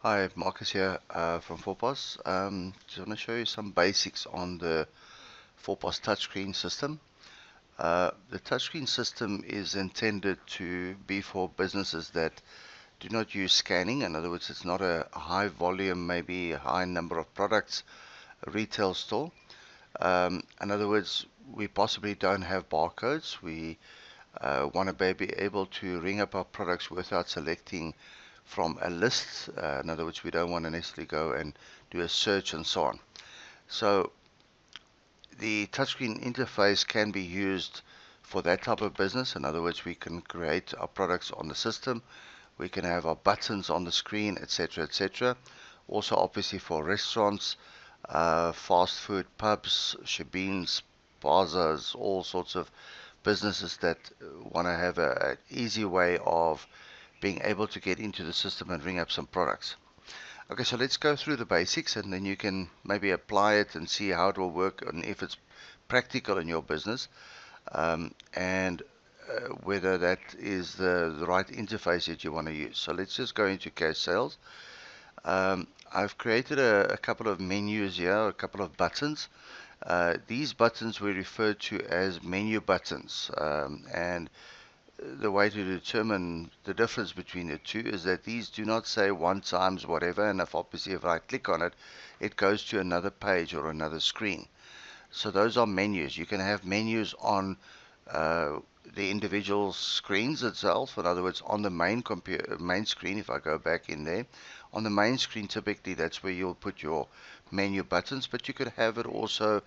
Hi, Marcus here from 4POS. Just want to show you some basics on the 4POS touchscreen system. The touchscreen system is intended to be for businesses that do not use scanning. In other words, it's not a high volume, maybe a high number of products, a retail store. In other words, we possibly don't have barcodes. We want to be able to ring up our products without selecting from a list. In other words, we don't want to necessarily go and do a search and so on. So the touchscreen interface can be used for that type of business. In other words, we can create our products on the system. We can have our buttons on the screen, etc., etc. Also, obviously, for restaurants, fast food, pubs, shebeens, bazaars, all sorts of businesses that want to have an easy way of being able to get into the system and ring up some products. Okay, so let's go through the basics and then you can maybe apply it and see how it will work and if it's practical in your business, and whether that is the right interface that you want to use. So let's just go into cash sales. I've created a couple of menus here, a couple of buttons. These buttons we refer to as menu buttons, and the way to determine the difference between the two is that these do not say 1 times whatever, and if I click on it, it goes to another page or another screen. So those are menus. You can have menus on the individual screens itself. In other words, on the main screen, if I go back in there, on the main screen, typically that's where you'll put your menu buttons, but you could have it also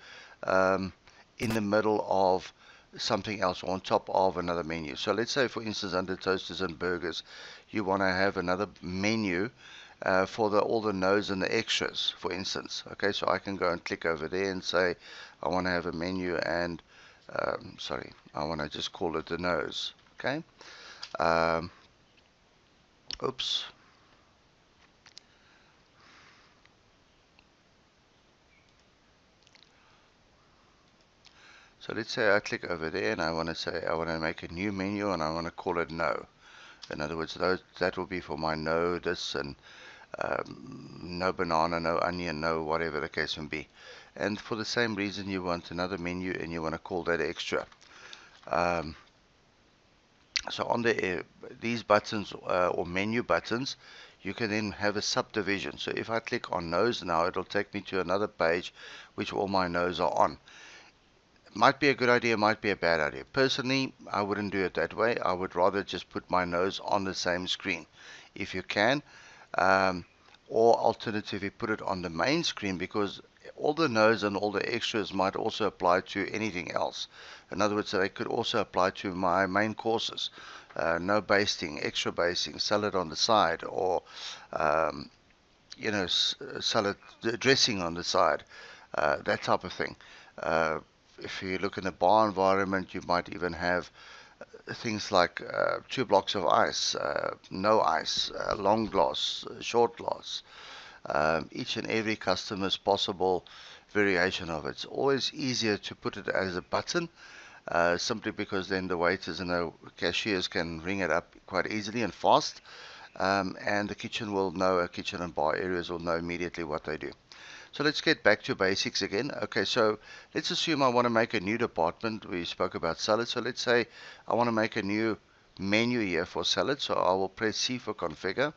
in the middle of something else, on top of another menu. So let's say, for instance, under toasters and burgers, you want to have another menu for all the no's and the extras, for instance. Okay, so I can go and click over there and say I want to have a menu, and sorry, I want to just call it the no's. Okay. Um, oops. So let's say I click over there and I want to say I want to make a new menu and I want to call it no. In other words, that will be for my no this and no banana, no onion, no whatever the case may be. And for the same reason, you want another menu and you want to call that extra. Um, so on these buttons or menu buttons, you can then have a subdivision. So if I click on no's now, it'll take me to another page which all my no's are on. Might be a good idea, might be a bad idea. Personally, I wouldn't do it that way. I would rather just put my no's on the same screen, if you can. Um, or alternatively, put it on the main screen, because all the no's and all the extras might also apply to anything else. In other words, they could also apply to my main courses. No basting, extra basting, salad on the side, or um, salad dressing on the side, that type of thing. If you look in the bar environment, you might even have things like 2 blocks of ice, no ice, long glass, short glass, each and every customer's possible variation of it. It's always easier to put it as a button, simply because then the waiters and the cashiers can ring it up quite easily and fast, and the kitchen and bar areas will know immediately what they do. So let's get back to basics again. Okay, so let's assume I want to make a new department. We spoke about salad, so let's say I want to make a new menu here for salad. So I will press C for configure,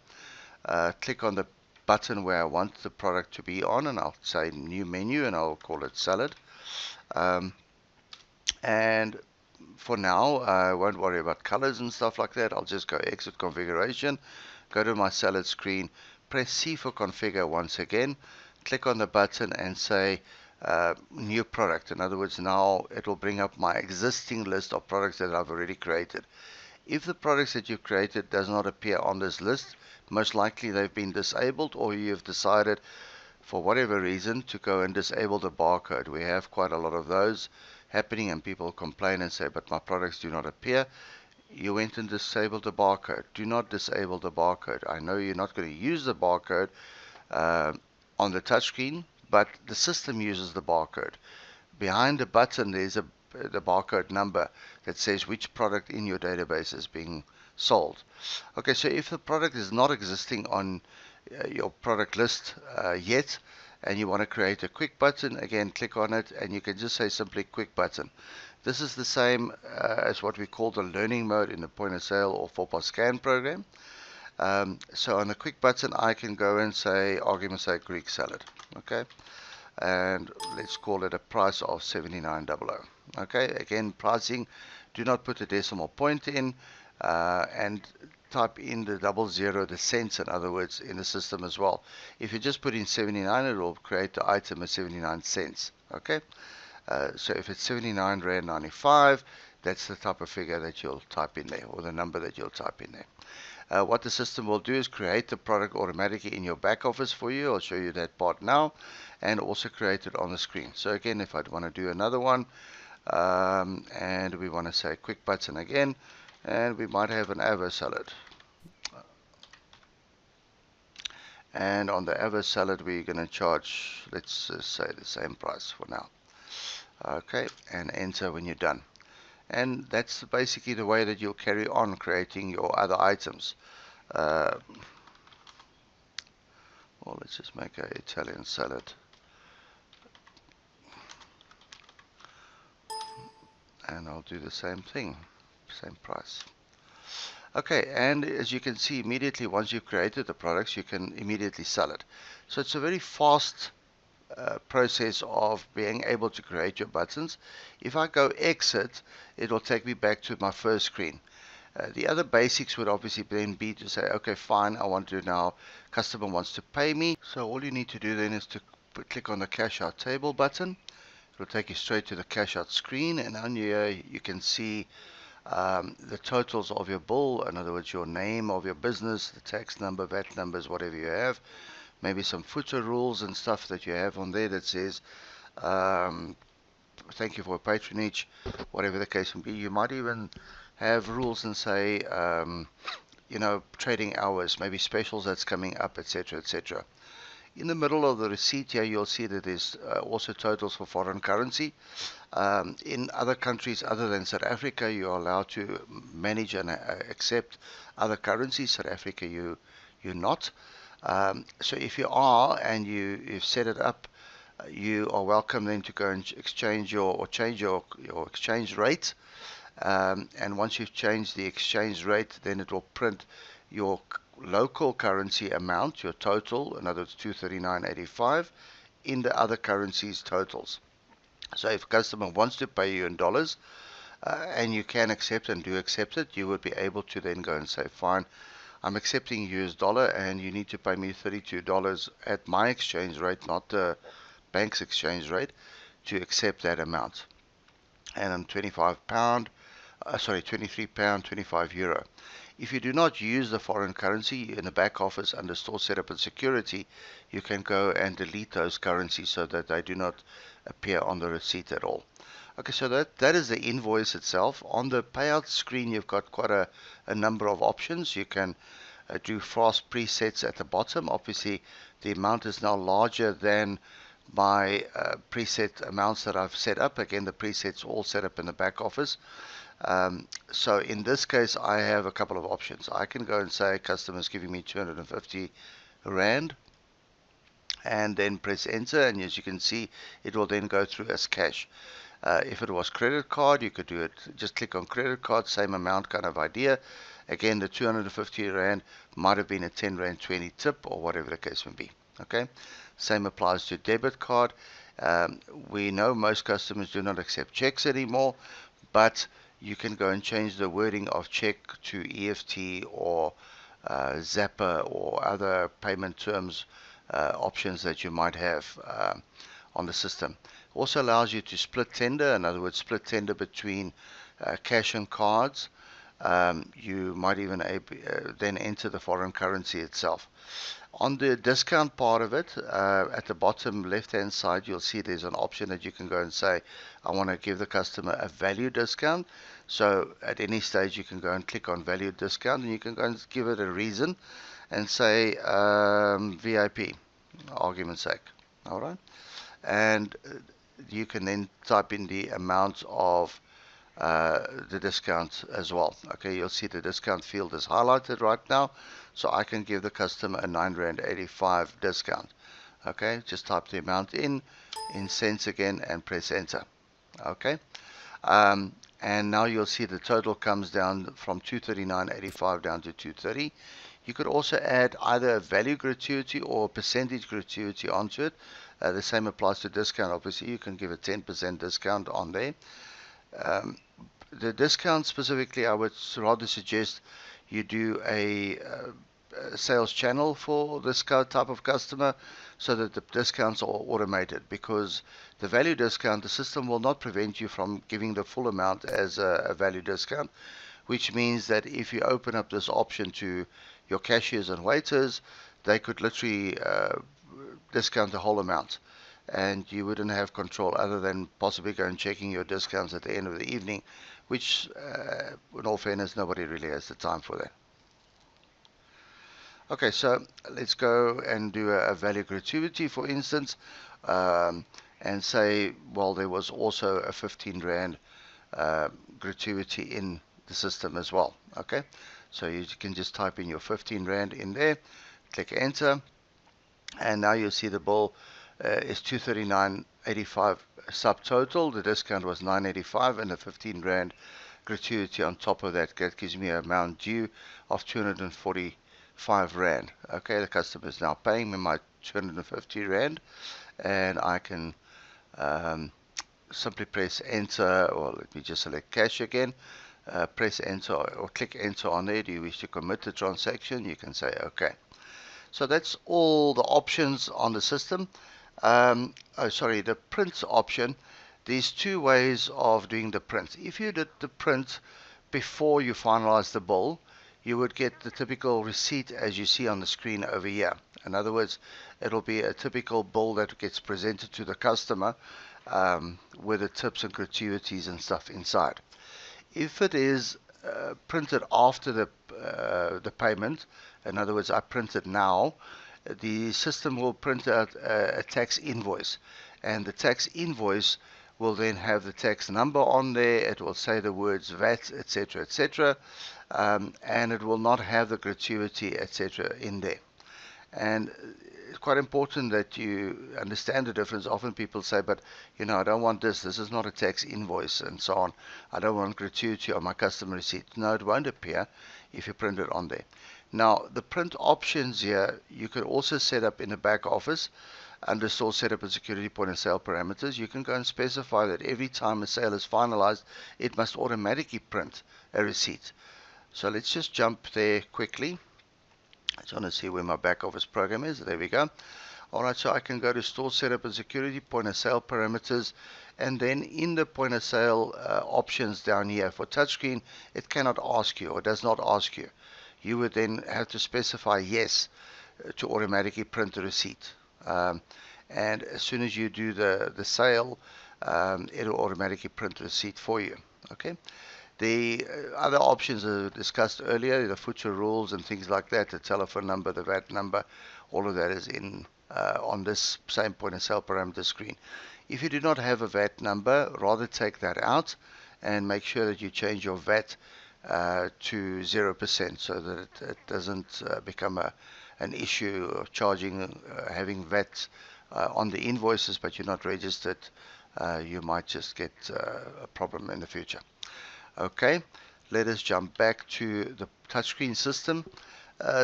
click on the button where I want the product to be on, and I'll say new menu and I'll call it salad. Um, and for now, I won't worry about colors and stuff like that. I'll just go exit configuration, go to my salad screen, press C for configure once again, click on the button and say new product. In other words, now it will bring up my existing list of products that I've already created. If the products that you've created does not appear on this list, most likely they've been disabled, or you've decided for whatever reason to go and disable the barcode. We have quite a lot of those happening, and people complain and say, but my products do not appear. You went and disabled the barcode. Do not disable the barcode. I know you're not going to use the barcode uh, on the touchscreen, but the system uses the barcode. Behind the button, there's the barcode number that says which product in your database is being sold. Okay, so if the product is not existing on your product list yet, and you want to create a quick button, again click on it and you can just say simply quick button. This is the same as what we call the learning mode in the point of sale or 4POS scan program. So on the quick button I can go and say, argument say, Greek salad. Okay, and let's call it a price of 79.00. Okay, again pricing, do not put a decimal point in, and type in the 00, the cents in other words, in the system as well. If you just put in 79, it will create the item at 79 cents. Okay, so if it's 79 Rand 95, that's the type of figure that you'll type in there, or the number that you'll type in there. What the system will do is create the product automatically in your back office for you. I'll show you that part now, and also create it on the screen. So again, if I'd want to do another one, and we want to say quick button again, and we might have an avo salad. And on the avo salad, we're going to charge, let's say the same price for now. Okay, and enter when you're done. And that's basically the way that you'll carry on creating your other items. Well, let's just make an Italian salad. And I'll do the same thing, same price. Okay, and as you can see, immediately once you've created the products, you can immediately sell it. So it's a very fast process of being able to create your buttons. If I go exit, it will take me back to my first screen. The other basics would obviously then be to say, okay, fine, I want to now, customer wants to pay me. So all you need to do then is to click on the cash out table button. It will take you straight to the cash out screen, and on here you can see the totals of your bill, in other words your name of your business, the tax number, VAT numbers, whatever you have, maybe some footer rules and stuff that you have on there that says thank you for patronage, whatever the case may be. You might even have rules and say you know, trading hours, maybe specials that's coming up, etc., etc. In the middle of the receipt here, you'll see that there's also totals for foreign currency. In other countries other than South Africa, you are allowed to manage and accept other currencies. South Africa, you're not. So if you are and you've set it up, you are welcome then to go and exchange or change your exchange rate. And once you've changed the exchange rate, then it will print your local currency amount, your total, in other words 239.85, in the other currencies totals. So if a customer wants to pay you in dollars, and you can accept and do accept it, you would be able to then go and say, fine, I'm accepting US dollar and you need to pay me $32 at my exchange rate, not the bank's exchange rate, to accept that amount. And I'm £23, 25 euro. If you do not use the foreign currency in the back office under store setup and security, you can go and delete those currencies so that they do not appear on the receipt at all. Okay, so that is the invoice itself. On the payout screen, you've got quite a number of options. You can do fast presets at the bottom. Obviously, the amount is now larger than my preset amounts that I've set up. Again, the presets all set up in the back office. So in this case, I have a couple of options. I can go and say customer is giving me 250 Rand, and then press enter, and as you can see, it will then go through as cash. If it was credit card, you could do it, just click on credit card, same amount kind of idea. Again, the 250 Rand might have been a 10 Rand 20 tip or whatever the case may be. Okay, same applies to debit card. We know most customers do not accept checks anymore, but you can go and change the wording of check to EFT or Zapper or other payment terms options that you might have on the system. Also allows you to split tender, in other words, split tender between cash and cards. You might even then enter the foreign currency itself. On the discount part of it, at the bottom left hand side, you'll see there's an option that you can go and say, I want to give the customer a value discount. So at any stage you can go and click on value discount, and you can go and give it a reason and say VIP, argument's sake. Alright, and you can then type in the amount of the discount as well. Okay, you'll see the discount field is highlighted right now, so I can give the customer a R9.85 discount. Okay, just type the amount in cents again and press enter. Okay, and now you'll see the total comes down from 239.85 down to 230. You could also add either a value gratuity or a percentage gratuity onto it. The same applies to discount. Obviously, you can give a 10% discount on there. The discount specifically, I would rather suggest you do a sales channel for this type of customer so that the discounts are automated, because the value discount, the system will not prevent you from giving the full amount as a value discount, which means that if you open up this option to your cashiers and waiters, they could literally discount the whole amount, and you wouldn't have control other than possibly going and checking your discounts at the end of the evening, which, in all fairness, nobody really has the time for that. Okay, so let's go and do a value gratuity, for instance, and say, well, there was also a 15 Rand gratuity in the system as well. Okay, so you can just type in your 15 Rand in there, click enter, and now you'll see the bill is 239.85 subtotal. The discount was 9.85, and the 15 Rand gratuity on top of that gives me an amount due of 245 Rand. Okay, the customer is now paying me my 250 Rand, and I can simply press enter, or let me just select cash again. Press enter or click enter on there. Do you wish to commit the transaction? You can say okay. So that's all the options on the system. The print option. There's two ways of doing the print. If you did the print before you finalize the bill, you would get the typical receipt as you see on the screen over here. In other words, it'll be a typical bill that gets presented to the customer with the tips and gratuities and stuff inside. If it is printed after the payment, in other words, I print it now, the system will print out a tax invoice, and the tax invoice will then have the tax number on there. It will say the words VAT, etc., etc., and it will not have the gratuity, etc., in there. And it's quite important that you understand the difference. Often people say, but I don't want this. This is not a tax invoice, and so on. I don't want gratuity on my customer receipt. No, it won't appear if you print it on there. Now, the print options here, you can also set up in the back office under store setup and security point of sale parameters. You can go and specify that every time a sale is finalized, it must automatically print a receipt. So let's just jump there quickly. I just want to see where my back office program is. There we go. Alright, so I can go to store setup and security point of sale parameters, and then in the point of sale options down here for touchscreen, it cannot ask you, or does not ask you. You would then have to specify yes to automatically print the receipt. And as soon as you do the sale, it'll automatically print the receipt for you. Okay. The other options are discussed earlier, the future rules and things like that, the telephone number, the VAT number, all of that is in on this same point of sale parameter screen. If you do not have a VAT number, rather take that out and make sure that you change your VAT to 0% so that it doesn't become an issue of charging, having VAT on the invoices, but you're not registered. You might just get a problem in the future. Okay, let us jump back to the touchscreen system.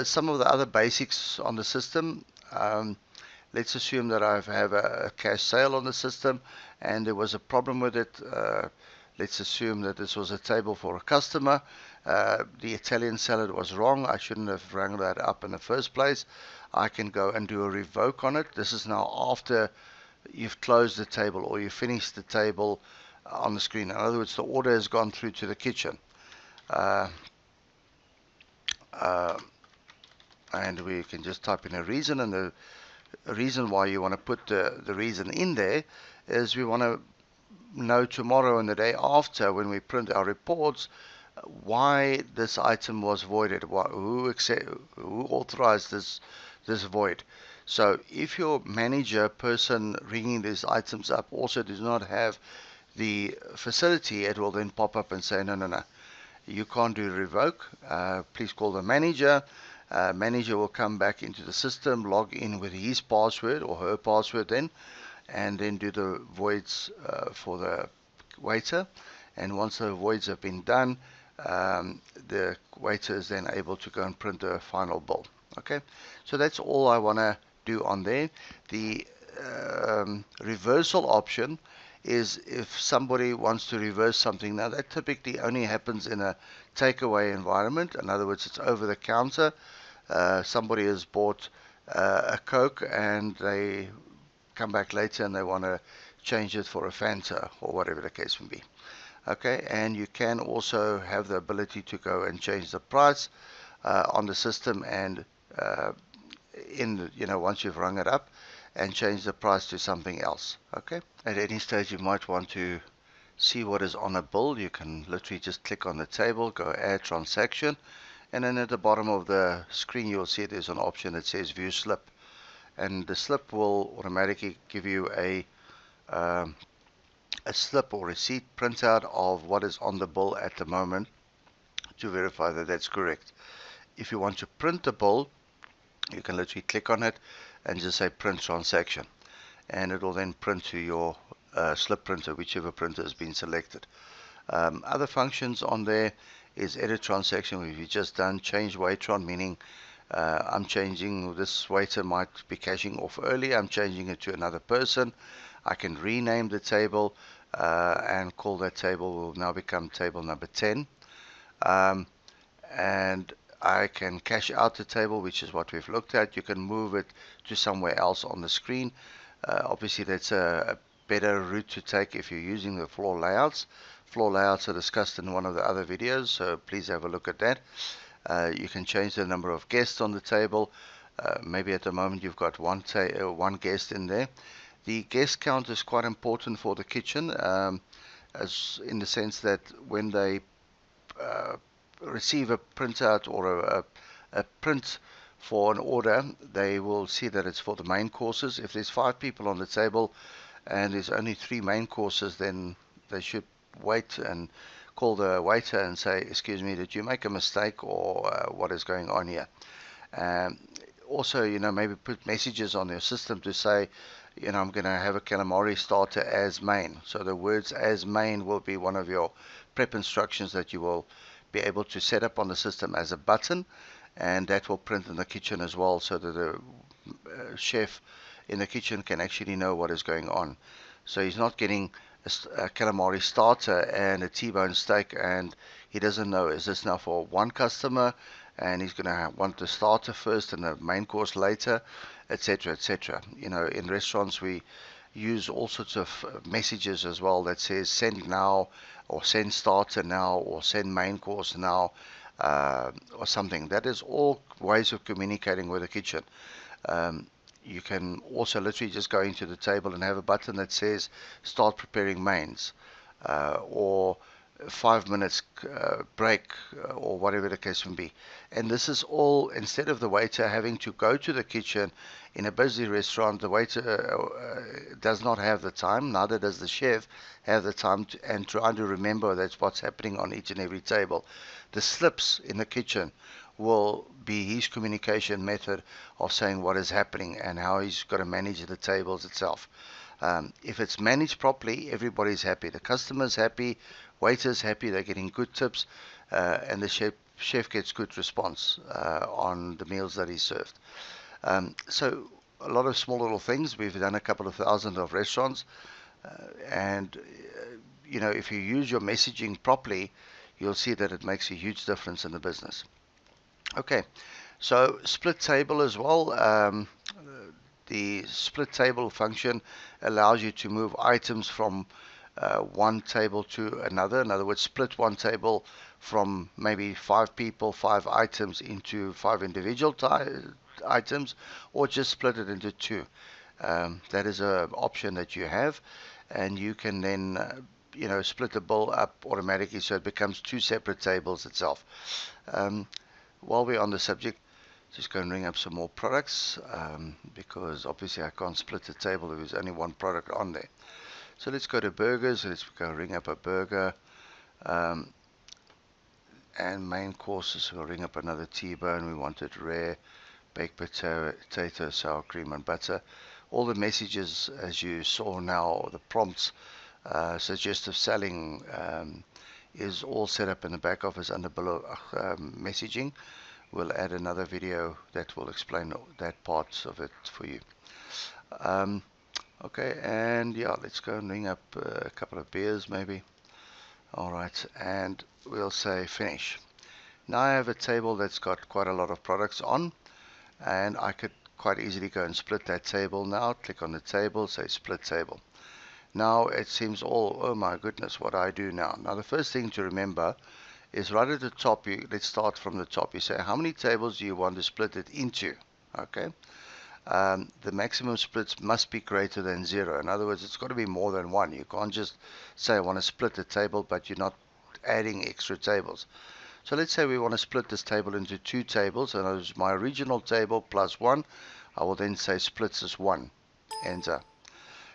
Some of the other basics on the system. Let's assume that I have a cash sale on the system and there was a problem with it. Let's assume that this was a table for a customer. The Italian salad was wrong. I shouldn't have rang that up in the first place. I can go and do a revoke on it. This is now after you've closed the table or you finished the table on the screen. In other words, the order has gone through to the kitchen. And we can just type in a reason, and the reason why you want to put the reason in there is we want to know tomorrow and the day after when we print our reports why this item was voided, who authorized this void. So if your manager person ringing these items up also does not have the facility, it will then pop up and say, no, no, no, you can't do revoke. Please call the manager. Manager will come back into the system, log in with his password or her password then, and then do the voids for the waiter. And once the voids have been done, the waiter is then able to go and print the final bill. Okay, so that's all I want to do on there. The reversal option is if somebody wants to reverse something. Now that typically only happens in a takeaway environment. In other words, it's over the counter. Somebody has bought a Coke and they come back later and they want to change it for a Fanta or whatever the case may be. Okay, and you can also have the ability to go and change the price on the system, and once you've rung it up, and change the price to something else. Okay, at any stage you might want to see what is on a bill. You can literally just click on the table, go add transaction, and then at the bottom of the screen you'll see there's an option that says view slip, and the slip will automatically give you a slip or receipt printout of what is on the bill at the moment to verify that that's correct. If you want to print the bill, you can literally click on it and just say print transaction, and it will then print to your slip printer, whichever printer has been selected. Other functions on there is edit transaction, which we just done. Change Waitron, meaning I'm changing, this waiter might be cashing off early, I'm changing it to another person. I can rename the table and call that table will now become table number 10. And I can cash out the table, which is what we've looked at. You can move it to somewhere else on the screen. Obviously that's a better route to take if you're using the floor layouts. Floor layouts are discussed in one of the other videos, so please have a look at that. You can change the number of guests on the table. Maybe at the moment you've got one guest in there. The guest count is quite important for the kitchen, as in the sense that when they receive a printout or a print for an order, they will see that it's for the main courses. If there's 5 people on the table and there's only 3 main courses, then they should wait and call the waiter and say, excuse me, did you make a mistake, or what is going on here? Also, maybe put messages on your system to say, I'm going to have a calamari starter as main. So the words as main will be one of your prep instructions that you will be able to set up on the system as a button, and that will print in the kitchen as well, so that the chef in the kitchen can actually know what is going on. So he's not getting a calamari starter and a T-bone steak, and he doesn't know, is this now for one customer and he's going to want the starter first and the main course later, etc., etc. In restaurants we use all sorts of messages as well that says send now, or send starter now, or send main course now, or something. That is all ways of communicating with the kitchen. You can also literally just go into the table and have a button that says start preparing mains, or 5 minutes break, or whatever the case may be. And this is all, instead of the waiter having to go to the kitchen. In a busy restaurant, the waiter does not have the time, neither does the chef have the time and trying to remember that's what's happening on each and every table. The slips in the kitchen will be his communication method of saying what is happening and how he's got to manage the tables itself. If it's managed properly, everybody's happy. The customer's happy, waiter's happy, they're getting good tips, and the chef gets good response on the meals that he served. So a lot of small little things. We've done a couple of thousand of restaurants, and if you use your messaging properly, you'll see that it makes a huge difference in the business. Okay, so split table as well. The split table function allows you to move items from one table to another. In other words, split one table from maybe 5 people, 5 items into 5 individual items, or just split it into 2. That is an option that you have, and you can then split the bill up automatically so it becomes 2 separate tables itself. While we're on the subject, just go and ring up some more products, because obviously I can't split the table if there's only one product on there. So let's go to burgers. Let's go ring up a burger. And main courses, we'll ring up another T-bone. We want it rare, baked potato, sour cream and butter. All the messages, as you saw now, the prompts, suggestive selling, is all set up in the back office under below messaging. We'll add another video that will explain that part of it for you. Okay, and yeah, let's go and ring up a couple of beers maybe. Alright, and we'll say finish. Now I have a table that's got quite a lot of products on, and I could quite easily go and split that table now. Click on the table, say split table. Now it seems all, oh my goodness, what I do now. Now the first thing to remember is right at the top, let's start from the top. You say how many tables do you want to split it into? Okay. The maximum splits must be greater than 0. In other words, it's got to be more than 1. You can't just say I want to split the table, but you're not adding extra tables. So let's say we want to split this table into 2 tables, and as my original table plus 1, I will then say splits as 1. Enter.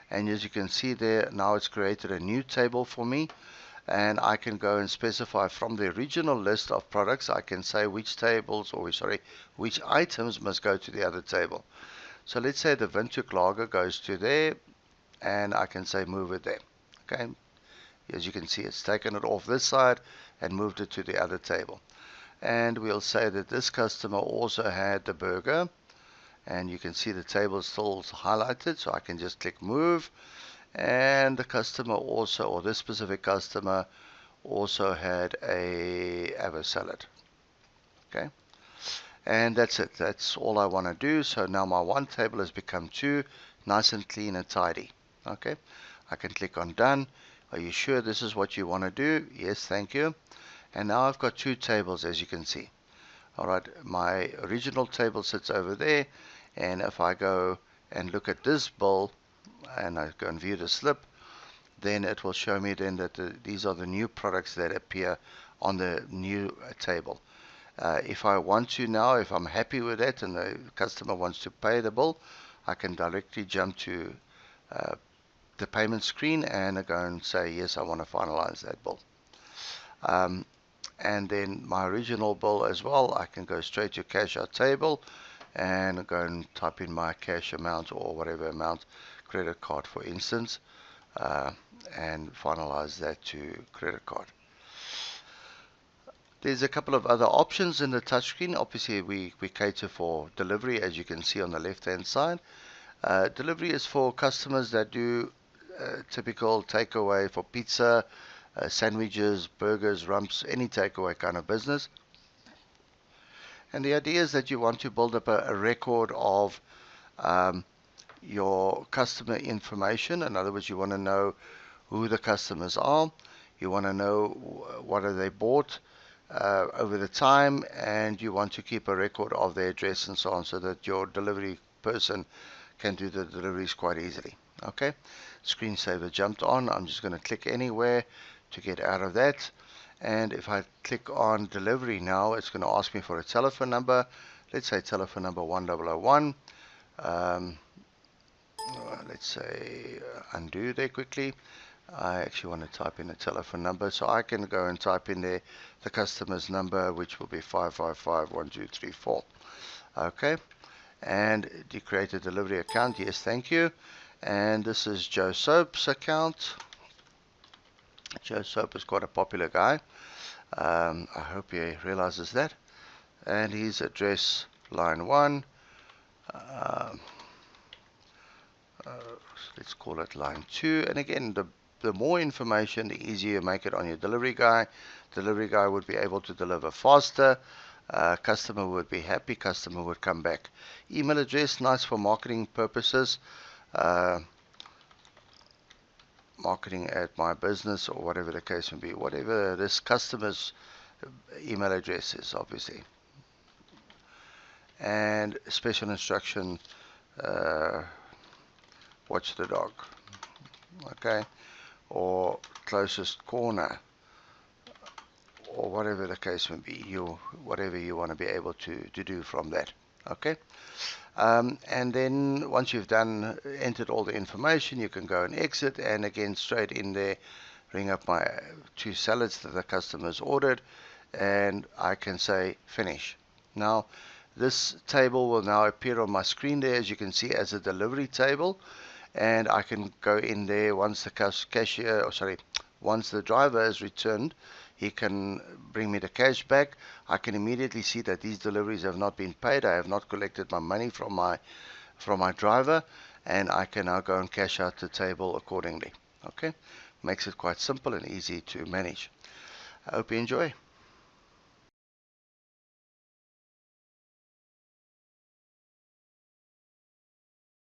And as you can see there, now it's created a new table for me, and I can go and specify from the original list of products. I can say which tables, or which items must go to the other table. So let's say the Windhoek lager goes to there, and I can say move it there. Okay, as you can see, it's taken it off this side and moved it to the other table. And we'll say that this customer also had the burger, and you can see the table is still highlighted, so I can just click move, and the customer also, or this specific customer also had a avo salad. Okay, and that's it. That's all I want to do. So now my one table has become 2, nice and clean and tidy. Okay, I can click on done. Are you sure this is what you want to do? Yes, thank you. And now I've got 2 tables, as you can see. Alright, my original table sits over there, and if I go and look at this bill and I go and view the slip, then it will show me then that these are the new products that appear on the new table. If I want to now, if I'm happy with that and the customer wants to pay the bill, I can directly jump to the payment screen and go and say yes, I want to finalize that bill. And then my original bill as well, I can go straight to cash out table and go and type in my cash amount or whatever amount, credit card for instance, and finalize that to credit card. There's a couple of other options in the touchscreen. Obviously we cater for delivery, as you can see on the left hand side. Delivery is for customers that do typical takeaway for pizza, sandwiches, burgers, rumps, any takeaway kind of business. And the idea is that you want to build up a record of your customer information. In other words, you want to know who the customers are. You want to know what have they bought over the time, and you want to keep a record of their address and so on, so that your delivery person can do the deliveries quite easily. Okay, screensaver jumped on. I'm just going to click anywhere to get out of that, and if I click on delivery now, it's going to ask me for a telephone number. Let's say telephone number 1001. Let's say undo there quickly. I actually want to type in a telephone number, so I can go and type in there the customer's number, which will be 5551234. Okay, and do you create a delivery account? Yes, thank you. And this is Joe Soap's account. Joe Soap is quite a popular guy. I hope he realizes that. And his address, line 1. Let's call it line 2. And again, the more information, the easier you make it on your delivery guy. Delivery guy would be able to deliver faster. Customer would be happy. Customer would come back. Email address, nice for marketing purposes. Marketing at my business, or whatever the case may be. Whatever this customer's email address is, obviously. And special instruction, watch the dog. Okay, or closest corner, or whatever the case may be, whatever you want to be able to do from that. Okay. And then once you've entered all the information, you can go and exit, and again straight in there bring up my 2 salads that the customers ordered, and I can say finish. Now this table will now appear on my screen there, as you can see, as a delivery table, and I can go in there once the once the driver has returned. He can bring me the cash back. I can immediately see that these deliveries have not been paid. I have not collected my money from my driver, and I can now go and cash out the table accordingly. Okay, makes it quite simple and easy to manage. I hope you enjoy.